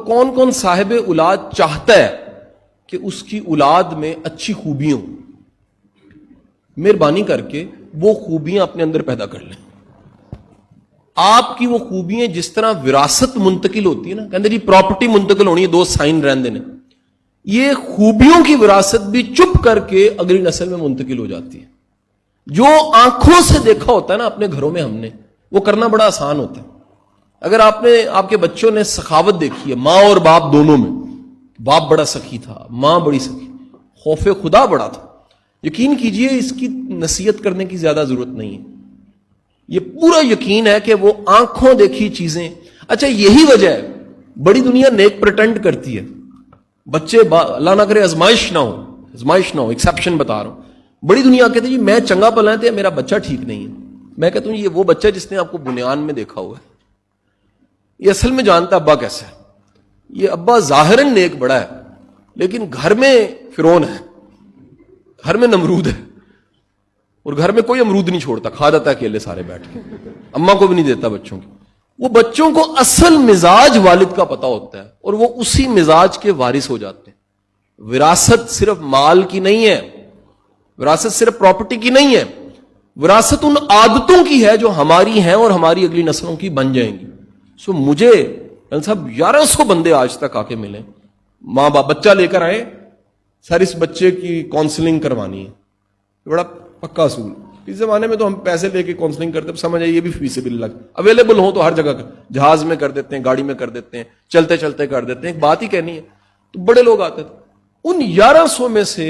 کون کون صاحب اولاد چاہتا ہے کہ اس کی اولاد میں اچھی خوبیاں ہوں؟ مہربانی کر کے وہ خوبیاں اپنے اندر پیدا کر لیں. آپ کی وہ خوبیاں جس طرح وراثت منتقل ہوتی ہے نا، کہتے جی پراپرٹی منتقل ہونی ہے، 2 سائن رہن دینے، یہ خوبیوں کی وراثت بھی چپ کر کے اگلی نسل میں منتقل ہو جاتی ہے. جو آنکھوں سے دیکھا ہوتا ہے نا اپنے گھروں میں ہم نے، وہ کرنا بڑا آسان ہوتا ہے. اگر آپ کے بچوں نے سخاوت دیکھی ہے ماں اور باپ دونوں میں، باپ بڑا سخی تھا، ماں بڑی سخی، خوف خدا بڑا تھا، یقین کیجئے اس کی نصیحت کرنے کی زیادہ ضرورت نہیں ہے. یہ پورا یقین ہے کہ وہ آنکھوں دیکھی چیزیں. اچھا یہی وجہ ہے بڑی دنیا نیک پریٹینڈ کرتی ہے، بچے اللہ نہ کرے آزمائش نہ ہو، ایکسیپشن بتا رہا ہوں. بڑی دنیا کہتے جی میں چنگا پلا ہے میرا بچہ ٹھیک نہیں ہے. میں کہتا ہوں یہ وہ بچہ جس نے آپ کو بنیان میں دیکھا ہوا ہے، یہ اصل میں جانتا ابا کیسا ہے. یہ ابا ظاہراً نیک بڑا ہے لیکن گھر میں فرعون ہے، گھر میں نمرود ہے، اور گھر میں کوئی امرود نہیں چھوڑتا، کھا جاتا ہے اکیلے سارے بیٹھ کے، اماں کو بھی نہیں دیتا بچوں کی. وہ بچوں کو اصل مزاج والد کا پتا ہوتا ہے اور وہ اسی مزاج کے وارث ہو جاتے ہیں. وراثت صرف مال کی نہیں ہے، وراثت صرف پراپرٹی کی نہیں ہے، وراثت ان عادتوں کی ہے جو ہماری ہیں اور ہماری اگلی نسلوں کی بن جائیں گی. مجھے صاحب 1100 بندے آج تک آ کے ملے، ماں باپ بچہ لے کر آئے، سر اس بچے کی کاؤنسلنگ کروانی ہے. بڑا پکا اصول. اس زمانے میں تو ہم پیسے لے کے کاؤنسلنگ کرتے ہیں، سمجھ آئیے یہ بھی فی سبیل اللہ اویلیبل ہو تو ہر جگہ جہاز میں کر دیتے ہیں، گاڑی میں کر دیتے ہیں، چلتے چلتے کر دیتے ہیں. ایک بات ہی کہنی ہے تو بڑے لوگ آتے تھے. ان 1100 میں سے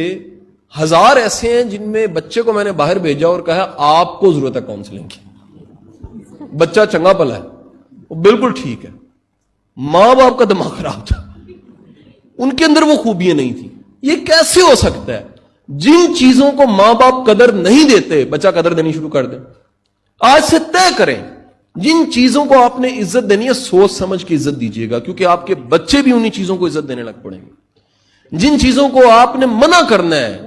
1000 ایسے ہیں جن میں بچے کو میں نے باہر بھیجا اور کہا آپ کو ضرورت ہے کاؤنسلنگ کی. بچہ چنگا پلا ہے، وہ بالکل ٹھیک ہے، ماں باپ کا دماغ خراب تھا، ان کے اندر وہ خوبیاں نہیں تھی. یہ کیسے ہو سکتا ہے؟ جن چیزوں کو ماں باپ قدر نہیں دیتے بچہ قدر دینی شروع کر دے. آج سے طے کریں جن چیزوں کو آپ نے عزت دینی ہے سوچ سمجھ کے عزت دیجیے گا، کیونکہ آپ کے بچے بھی انہی چیزوں کو عزت دینے لگ پڑیں گے. جن چیزوں کو آپ نے منع کرنا ہے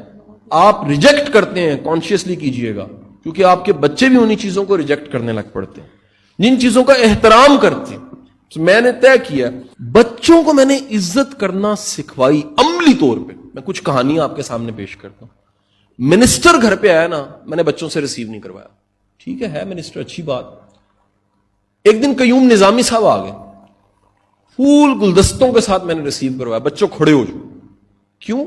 آپ ریجیکٹ کرتے ہیں، کانشیسلی کیجیے گا، کیونکہ آپ کے بچے بھی انہی چیزوں کو ریجیکٹ کرنے لگ پڑتے ہیں. جن چیزوں کا احترام کرتے ہیں. میں نے طے کیا بچوں کو میں نے عزت کرنا سکھوائی عملی طور پہ. میں کچھ کہانیاں آپ کے سامنے پیش کرتا ہوں. منسٹر گھر پہ آیا نا، میں نے بچوں سے ریسیو نہیں کروایا. ٹھیک ہے منسٹر، اچھی بات. ایک دن قیوم نظامی صاحب آ گئے، پھول گلدستوں کے ساتھ میں نے ریسیو کروایا. بچوں کھڑے ہو جاؤ. کیوں؟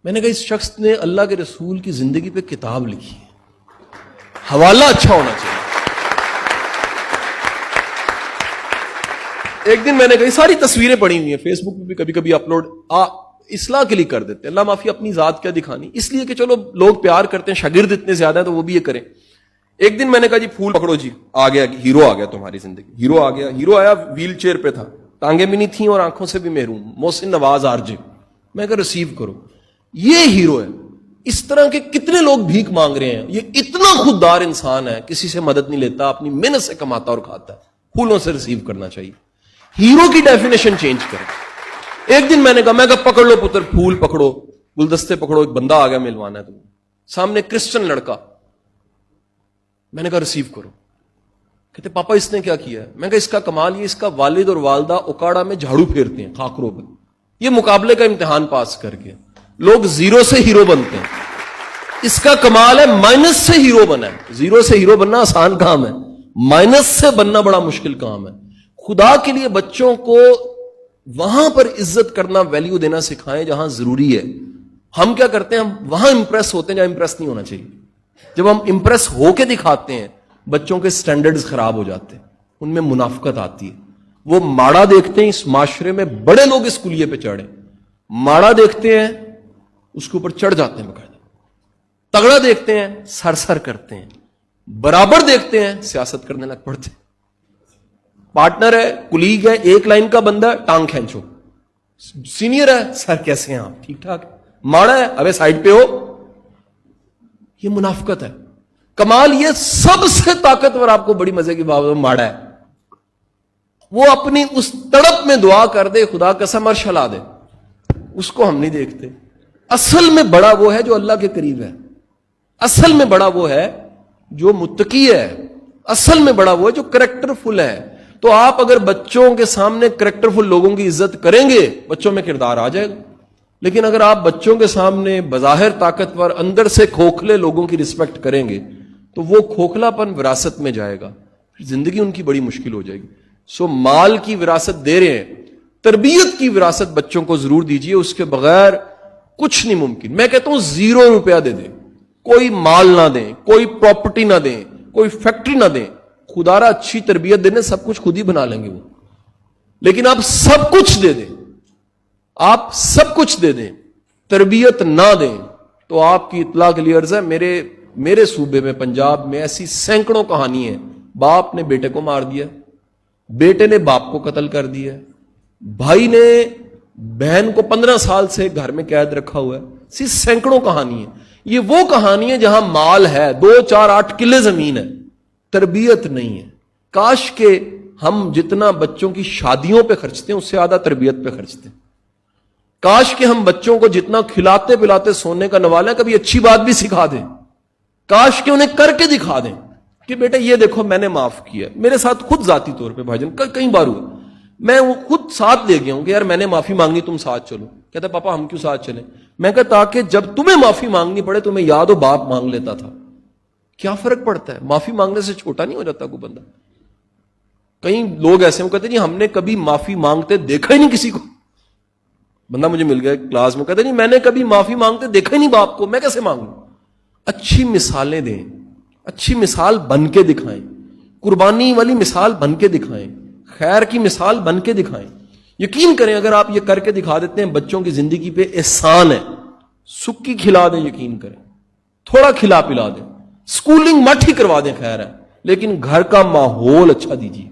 میں نے کہا اس شخص نے اللہ کے رسول کی زندگی پہ کتاب لکھی ہے، حوالہ اچھا ہونا چاہیے. ایک دن میں نے کہی ساری تصویریں پڑی ہوئی ہیں فیس بک پہ بھی کبھی کبھی اپلوڈ اصلاح کے لیے کر دیتے ہیں، اللہ معافی اپنی ذات کیا دکھانی، اس لیے کہ چلو لوگ پیار کرتے ہیں، شاگرد اتنے زیادہ ہیں تو وہ بھی یہ کریں. ایک دن میں نے کہا جی پھول پکڑو جی، آ گیا ہیرو، آ گیا تمہاری زندگی. ہیرو آ گیا. ہیرو آیا ویل چیئر پہ تھا، ٹانگیں بھی نہیں تھیں اور آنکھوں سے بھی محروم. محسن نواز آرجے. میں کہا ریسیو کرو. یہ ہیرو ہے. اس طرح کے کتنے لوگ بھیک مانگ رہے ہیں. یہ اتنا خوددار انسان ہے، کسی سے مدد نہیں لیتا، اپنی محنت سے کماتا اور کھاتا ہے. پھولوں سے ریسیو کرنا چاہیے. ہیرو کی ڈیفینیشن چینج کریں. ایک دن میں نے کہا پکڑ لو پتر، پھول پکڑو، گلدستے پکڑو، ایک بندہ آ گیا ملوانا ہے تمہیں. سامنے کرسچن لڑکا. میں نے کہا ریسیو کرو. کہتے پاپا اس نے کیا کیا ہے؟ میں نے کہا اس کا کمال یہ اس کا والد اور والدہ اکاڑا میں جھاڑو پھیرتے ہیں خاکروں پہ. یہ مقابلے کا امتحان پاس کر کے لوگ زیرو سے ہیرو بنتے ہیں. اس کا کمال ہے مائنس سے ہیرو بنا ہے. زیرو سے ہیرو بننا آسان کام ہے، مائنس سے بننا بڑا مشکل کام ہے. خدا کے لیے بچوں کو وہاں پر عزت کرنا، ویلیو دینا سکھائیں جہاں ضروری ہے. ہم کیا کرتے ہیں؟ ہم وہاں امپریس ہوتے ہیں جہاں امپریس نہیں ہونا چاہیے. جب ہم امپریس ہو کے دکھاتے ہیں بچوں کے سٹینڈرڈز خراب ہو جاتے ہیں، ان میں منافقت آتی ہے. وہ ماڑا دیکھتے ہیں اس معاشرے میں، بڑے لوگ اس کلیے پہ چڑھے، ماڑا دیکھتے ہیں اس کے اوپر چڑھ جاتے ہیں باقاعدہ. تگڑا دیکھتے ہیں سر سر کرتے ہیں، برابر دیکھتے ہیں سیاست کرنے لگ پڑتے ہیں. پارٹنر ہے، کلیگ ہے، ایک لائن کا بندہ ہے، ٹانگ کھینچو. سینئر ہے، سر کیسے ہیں آپ؟ ٹھیک ٹھاک. ماڑا ہے، ابے سائڈ پہ ہو. یہ منافقت ہے. کمال یہ سب سے طاقتور، آپ کو بڑی مزے کی بات ماڑا ہے، وہ اپنی اس تڑپ میں دعا کر دے خدا قسم عرش ہلا دے. اس کو ہم نہیں دیکھتے. اصل میں بڑا وہ ہے جو اللہ کے قریب ہے. اصل میں بڑا وہ ہے جو متقی ہے. اصل میں بڑا وہ ہے جو کریکٹر فل ہے. تو آپ اگر بچوں کے سامنے کریکٹرفل لوگوں کی عزت کریں گے بچوں میں کردار آ جائے گا. لیکن اگر آپ بچوں کے سامنے بظاہر طاقتور اندر سے کھوکھلے لوگوں کی رسپیکٹ کریں گے تو وہ کھوکھلا پن وراثت میں جائے گا, زندگی ان کی بڑی مشکل ہو جائے گی. سو مال کی وراثت دے رہے ہیں, تربیت کی وراثت بچوں کو ضرور دیجیے, اس کے بغیر کچھ نہیں ممکن. میں کہتا ہوں 0 روپیہ دے دیں, کوئی مال نہ دیں, کوئی پراپرٹی نہ دیں, کوئی فیکٹری نہ دیں, خدا را اچھی تربیت دینے سب کچھ خود ہی بنا لیں گے وہ. لیکن آپ سب کچھ دے دیں, آپ سب کچھ دے دیں, تربیت نہ دیں, تو آپ کی اطلاع کے لیے عرض ہے, میرے صوبے میں پنجاب میں ایسی سینکڑوں کہانی ہیں. باپ نے بیٹے کو مار دیا, بیٹے نے باپ کو قتل کر دیا, بھائی نے بہن کو 15 سال سے گھر میں قید رکھا ہوا ہے. اسی سینکڑوں کہانی ہیں. یہ وہ کہانی ہے جہاں مال ہے, 2 4 8 کلے زمین ہے, تربیت نہیں ہے. کاش کہ ہم جتنا بچوں کی شادیوں پہ خرچتے ہیں اس سے زیادہ تربیت پہ خرچتے ہیں. کاش کہ ہم بچوں کو جتنا کھلاتے پلاتے سونے کا نوالا ہے کبھی اچھی بات بھی سکھا دیں. کاش کہ انہیں کر کے دکھا دیں کہ بیٹا یہ دیکھو میں نے معاف کیا. میرے ساتھ خود ذاتی طور پہ بھائی جان کئی بار ہوا, میں وہ خود ساتھ لے گیا ہوں کہ یار میں نے معافی مانگی, تم ساتھ چلو. کہتا پاپا ہم کیوں ساتھ چلیں؟ میں کہا تاکہ جب تمہیں معافی مانگنی پڑے تمہیں یاد ہو باپ مانگ لیتا تھا. کیا فرق پڑتا ہے, معافی مانگنے سے چھوٹا نہیں ہو جاتا کوئی بندہ. کئی لوگ ایسے ہیں کہتے ہیں جی ہم نے کبھی معافی مانگتے دیکھا ہی نہیں کسی کو. بندہ مجھے مل گیا کلاس میں, کہتے نہیں میں نے کبھی معافی مانگتے دیکھا ہی نہیں باپ کو, میں کیسے مانگوں؟ اچھی مثالیں دیں, اچھی مثال بن کے دکھائیں, قربانی والی مثال بن کے دکھائیں, خیر کی مثال بن کے دکھائیں. یقین کریں اگر آپ یہ کر کے دکھا دیتے ہیں بچوں کی زندگی پہ احسان ہے. سکی کھلا دیں, یقین کریں, تھوڑا کھلا پلا دیں, سکولنگ مت ہی کروا دیں خیر ہے, لیکن گھر کا ماحول اچھا دیجیے.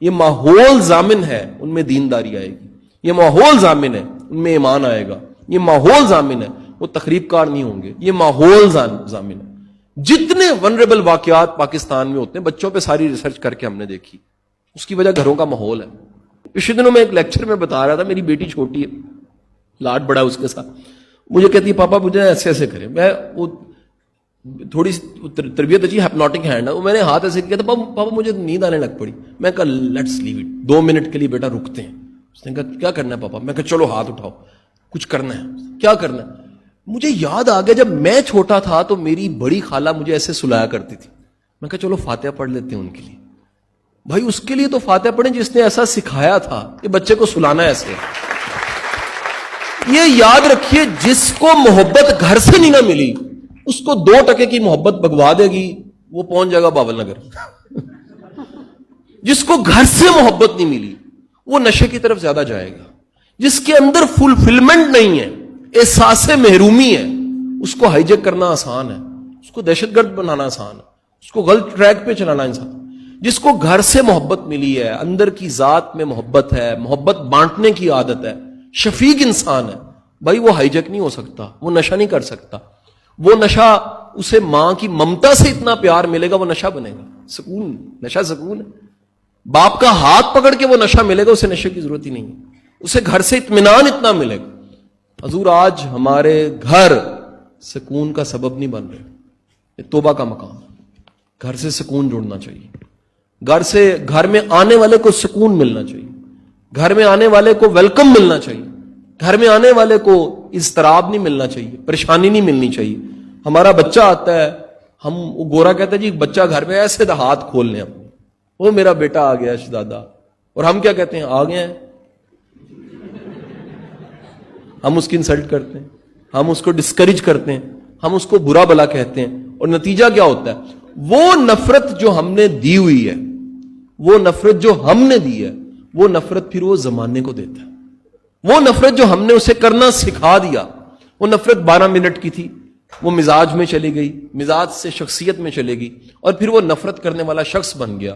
یہ ماحول ضامن ہے ان میں دینداری آئے گی, یہ ماحول ضامن ہے ان میں ایمان آئے گا, یہ ماحول ضامن ہے وہ تخریب کار نہیں ہوں گے, یہ ماحول ضامن ہے. جتنے ونریبل واقعات پاکستان میں ہوتے ہیں بچوں پہ ساری ریسرچ کر کے ہم نے دیکھی, اس کی وجہ گھروں کا ماحول ہے. پچھلے دنوں میں ایک لیکچر میں بتا رہا تھا, میری بیٹی چھوٹی ہے, لاڈ بڑا ہے اس کے ساتھ, مجھے کہتی ہے پاپا مجھے ایسے ایسے کریں. میں وہ تھوڑی تربیت اچھی ہپنوٹک ہینڈ ہے, وہ میں نے ہاتھ ایسے کیا تھا, پاپا مجھے نیند آنے لگ پڑی. میں کہا لیٹس لیو اٹ, 2 منٹ کے لیے بیٹا رکتے ہیں. اس نے کہا کیا کرنا ہے پاپا؟ میں کہا چلو ہاتھ اٹھاؤ, کچھ کرنا ہے. کیا کرنا ہے؟ مجھے یاد آ گیا جب میں چھوٹا تھا تو میری بڑی خالہ مجھے ایسے سلایا کرتی تھی. میں کہا چلو فاتحہ پڑھ لیتے ہیں ان کے لیے. بھائی اس کے لیے تو فاتحہ پڑھیں جس نے ایسا سکھایا تھا کہ بچے کو سلانا ایسے. یہ یاد رکھیے جس کو محبت گھر سے نہیں نہ ملی اس کو 2 ٹکے کی محبت بگوا دے گی, وہ پہنچ جائے گا باول نگر. جس کو گھر سے محبت نہیں ملی وہ نشے کی طرف زیادہ جائے گا. جس کے اندر فلفلمنٹ نہیں ہے, احساس محرومی ہے, اس کو ہائی جیک کرنا آسان ہے, اس کو دہشت گرد بنانا آسان ہے, اس کو غلط ٹریک پہ چلانا آسان. جس کو گھر سے محبت ملی ہے, اندر کی ذات میں محبت ہے, محبت بانٹنے کی عادت ہے, شفیق انسان ہے, بھائی وہ ہائی جیک نہیں ہو سکتا, وہ نشہ نہیں کر سکتا. وہ نشہ اسے ماں کی ممتا سے اتنا پیار ملے گا وہ نشہ بنے گا. سکون, نشہ سکون ہے. باپ کا ہاتھ پکڑ کے وہ نشہ ملے گا, اسے نشے کی ضرورت ہی نہیں ہے. اسے گھر سے اطمینان اتنا ملے گا. حضور آج ہمارے گھر سکون کا سبب نہیں بن رہے, یہ توبہ کا مقام ہے. گھر سے سکون جوڑنا چاہیے, گھر میں آنے والے کو سکون ملنا چاہیے, گھر میں آنے والے کو ویلکم ملنا چاہیے, گھر میں آنے والے کو اضطراب نہیں ملنا چاہیے, پریشانی نہیں ملنی چاہیے. ہمارا بچہ آتا ہے, ہم گورا کہتا ہے جی بچہ گھر میں ایسے ہاتھ کھول لیں اپنے, وہ میرا بیٹا آ گیا شہزادہ, اور ہم کیا کہتے ہیں آ گئے ہیں. ہم اس کی انسلٹ کرتے ہیں, ہم اس کو ڈسکریج کرتے ہیں, ہم اس کو برا بلا کہتے ہیں, اور نتیجہ کیا ہوتا ہے؟ وہ نفرت جو ہم نے دی ہوئی ہے, وہ نفرت جو ہم نے دی ہے, وہ نفرت پھر وہ زمانے کو دیتا ہے. وہ نفرت جو ہم نے اسے کرنا سکھا دیا, وہ نفرت 12 منٹ کی تھی, وہ مزاج میں چلی گئی, مزاج سے شخصیت میں چلے گی, اور پھر وہ نفرت کرنے والا شخص بن گیا.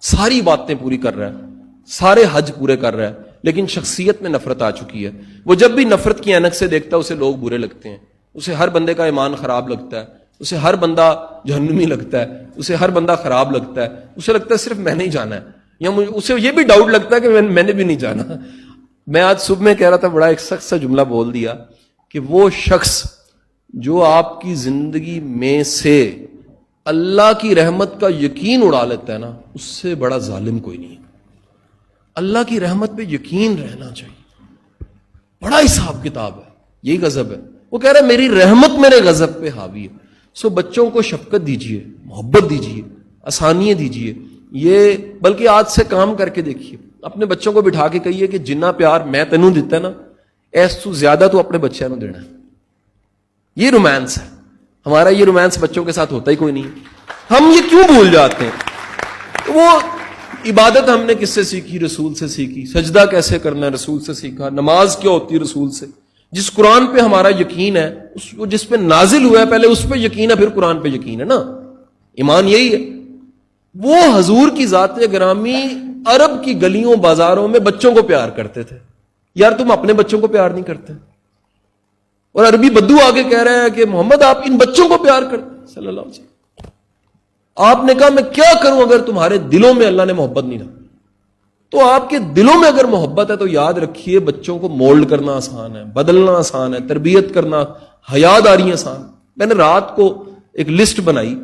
ساری باتیں پوری کر رہا ہے, سارے حج پورے کر رہا ہے, لیکن شخصیت میں نفرت آ چکی ہے. وہ جب بھی نفرت کی اینک سے دیکھتا ہے اسے لوگ برے لگتے ہیں, اسے ہر بندے کا ایمان خراب لگتا ہے, اسے ہر بندہ جہنمی لگتا ہے, اسے ہر بندہ خراب لگتا ہے, اسے لگتا ہے صرف میں نے ہی جانا ہے, یا اسے یہ بھی ڈاؤٹ لگتا ہے کہ میں نے بھی نہیں جانا. میں آج صبح میں کہہ رہا تھا, بڑا ایک سخت سا جملہ بول دیا کہ وہ شخص جو آپ کی زندگی میں سے اللہ کی رحمت کا یقین اڑا لیتا ہے نا, اس سے بڑا ظالم کوئی نہیں ہے. اللہ کی رحمت پہ یقین رہنا چاہیے. بڑا حساب کتاب ہے, یہی غضب ہے. وہ کہہ رہا ہے میری رحمت میرے غضب پہ حاوی ہے. سو بچوں کو شفقت دیجئے, محبت دیجئے, آسانیاں دیجئے. یہ بلکہ آج سے کام کر کے دیکھیے, اپنے بچوں کو بٹھا کے کہیے کہ جنہ پیار میں تینوں دیتا ہے نا, ایس تو زیادہ تو اپنے بچوں کو دینا ہے. یہ رومانس ہے ہمارا. یہ رومانس بچوں کے ساتھ ہوتا ہی کوئی نہیں. ہم یہ کیوں بھول جاتے ہیں؟ وہ عبادت ہم نے کس سے سیکھی؟ رسول سے سیکھی. سجدہ کیسے کرنا ہے؟ رسول سے سیکھا. نماز کیا ہوتی ہے؟ رسول سے. جس قرآن پہ ہمارا یقین ہے, جس پہ نازل ہوا ہے, پہلے اس پہ یقین ہے, پھر قرآن پہ یقین ہے نا. ایمان یہی ہے. وہ حضور کی ذات گرامی عرب کی گلیوں بازاروں میں بچوں کو پیار کرتے تھے. یار تم اپنے بچوں کو پیار نہیں کرتے. اور عربی بدو آگے کہہ رہے ہیں کہ محمد آپ ان بچوں کو پیار کرتے صلی اللہ علیہ وسلم. آپ نے کہا میں کیا کروں اگر تمہارے دلوں میں اللہ نے محبت نہیں رکھی. تو آپ کے دلوں میں اگر محبت ہے تو یاد رکھیے بچوں کو مولڈ کرنا آسان ہے, بدلنا آسان ہے, تربیت کرنا, حیا داری آسان. میں نے رات کو ایک لسٹ بنائی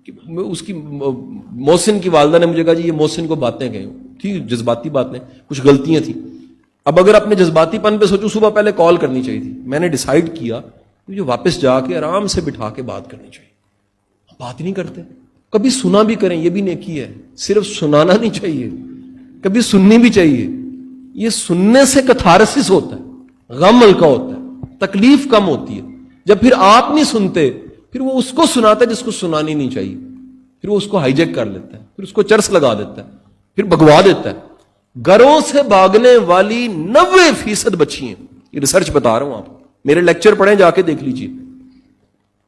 کہ اس کی محسن کی والدہ نے مجھے کہا جی یہ محسن کو باتیں گئے تھی, جذباتی باتیں, کچھ غلطیاں تھیں. اب اگر اپنے جذباتی پن پہ سوچوں صبح پہلے کال کرنی چاہیے تھی. میں نے ڈیسائیڈ کیا مجھے واپس جا کے آرام سے بٹھا کے بات کرنی چاہیے. بات ہی نہیں کرتے. کبھی سنا بھی کریں, یہ بھی نیکی ہے. صرف سنانا نہیں چاہیے, کبھی سننی بھی چاہیے. یہ سننے سے کتھارسس ہوتا ہے, غم ہلکا ہوتا ہے, تکلیف کم ہوتی ہے. جب پھر آپ نہیں سنتے پھر وہ اس کو سناتا ہے جس کو سنانی نہیں چاہیے. پھر وہ اس کو ہائی جیک کر لیتا ہے, پھر اس کو چرس لگا دیتا ہے, پھر بھگوا دیتا ہے. گھروں سے بھاگنے والی 90% بچی ہیں. یہ ریسرچ بتا رہا ہوں آپ, میرے لیکچر پڑھیں جا کے دیکھ لیجئے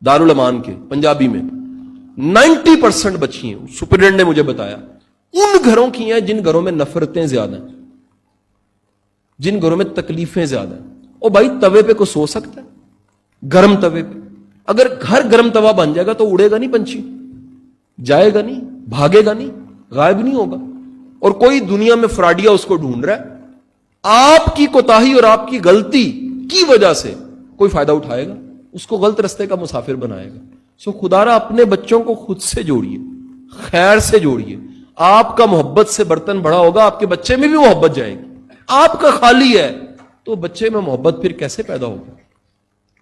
دارالمان کے پنجابی میں. 90% بچی ہیں, سپرڈنٹ نے مجھے بتایا, ان گھروں کی ہیں جن گھروں میں نفرتیں زیادہ ہیں, جن گھروں میں تکلیفیں زیادہ ہیں. او بھائی توے پہ کو سو سکتا ہے, گرم توے پہ. اگر گھر گرم توا بن جائے گا تو اڑے گا نہیں پنچھی, جائے گا نہیں, بھاگے گا نہیں, غائب نہیں ہوگا. اور کوئی دنیا میں فراڈیا اس کو ڈھونڈ رہا ہے. آپ کی کوتاہی اور آپ کی غلطی کی وجہ سے کوئی فائدہ اٹھائے گا, اس کو غلط رستے کا مسافر بنائے گا. سو خدا را اپنے بچوں کو خود سے جوڑیے, خیر سے جوڑیے. آپ کا محبت سے برتن بڑا ہوگا, آپ کے بچے میں بھی محبت جائے گی. آپ کا خالی ہے تو بچے میں محبت پھر کیسے پیدا ہوگی؟